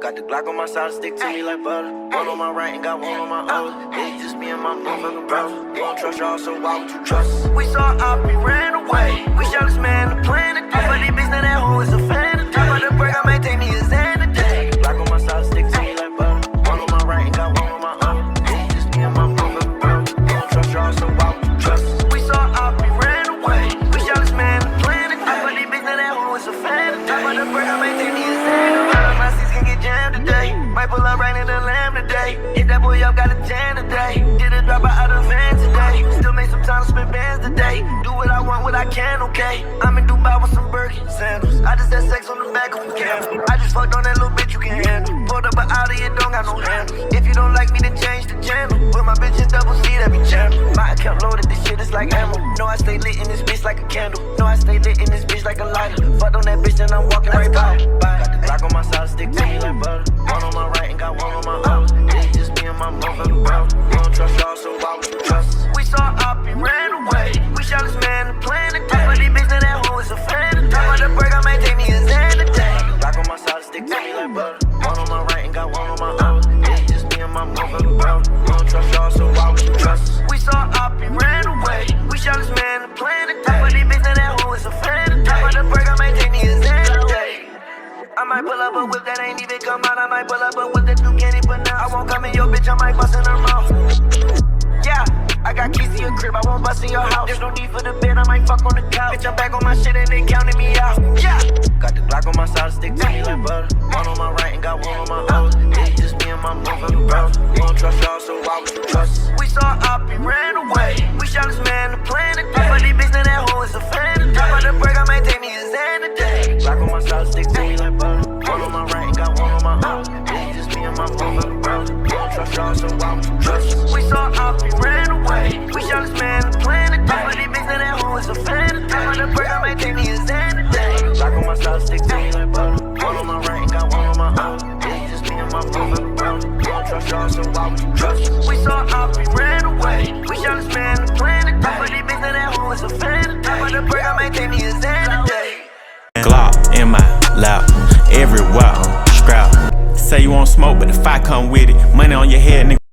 Got the Glock on my side, stick to me like butter. One on my right and got one on my other. It's just me and my motherfucking brother. You don't trust y'all, so why would you trust us? We saw op, we ran away. We shot this man to plan it. But these bitch, now that hoe is a fan. Top of the break, I maintain me as sanity. Glock on my side, stick to me like butter. One on my right and got one on my other. It's just me and my motherfucking brother. You don't trust y'all, so why would you trust us? We saw op, we ran away. We shot this man to plan it. But these bitch, now that hoe is a fan. Top of the break, I maintain me as sanity. My seats can get jammed today. Might pull up right in the lamb today. Hit that boy up, got a tan today. Did a drop out of the van today. Still make some time to spend bands today. Do what I want, what I can, okay? I'm in Dubai with some Birkin sandals. I just had sex on the back of a camera. I just fucked on that little bitch you can handle. Pulled up an Audi, it don't got no handle. If you don't like me, then change the channel. Put my bitch in double C, that be channel. My account loaded, this shit is like ammo. No, I stay lit in this bitch like a candle. No, I stay lit in this bitch like a lighter. Fucked on that bitch, then I'm walking right by. Got the Glock on my side, stick to me like butter. One on my right and got one on my other. It's just me and my motherfucking brother. You don't trust y'all, so why would you trust us? We saw op, we ran away. We shot this man to plan it. Top of these bitch, now that hoe is a fan. Top of the break, I maintain me as sanity. Glock on my side, stick to me like butter. One on my right and got one on my other. It's just me and my motherfucking brother. You don't trust y'all, so why would you trust us? We saw op, we ran away. We shot this man to plan it. Top of these bitch, now that hoe is a fan. Top of the break, I maintain me as sanity. I might pull up a whip that ain't even come out. I might pull up a whip that you can't even pronounce. I won't come in your bitch, I might bust in her mouth. Yeah, I got keys to your crib, I won't bust in your house. There's no need for the bed, I might fuck on the couch. Bitch, I'm back on my shit and they counting me out. Yeah, got the Glock on my side, stick to me like butter. One on my right and got one on my other. It's just me and my motherfucking brother. You don't trust y'all, so why would you trust us? We saw op, we ran away. We shot this man to plan it. But these bitch, now that hoe is a fan. Top of the break, I maintain me as sanity. Glock on my side, stick to me like butter. One on my right and got one on my other. It's just me and my motherfucking brother. You don't trust y'all, so why would you trust us? We saw op, we ran away. We shot this man to plan it. Top of these bitch, now that hoe is a fan. Top of the break, I maintain me as sanity. Glock on my side, stick to me like butter. One on my right and got one on my other. It's just me and my motherfucking brother. You don't trust y'all, so why would you trust us? We saw op, we ran away. We shot this man to plan it. Top of these bitch, now that hoe is a fan. Top of the break, I maintain me as sanity. Glock in my lap, everywhere, scrap. Say you want smoke, but the fire come with it. Money on your head, nigga.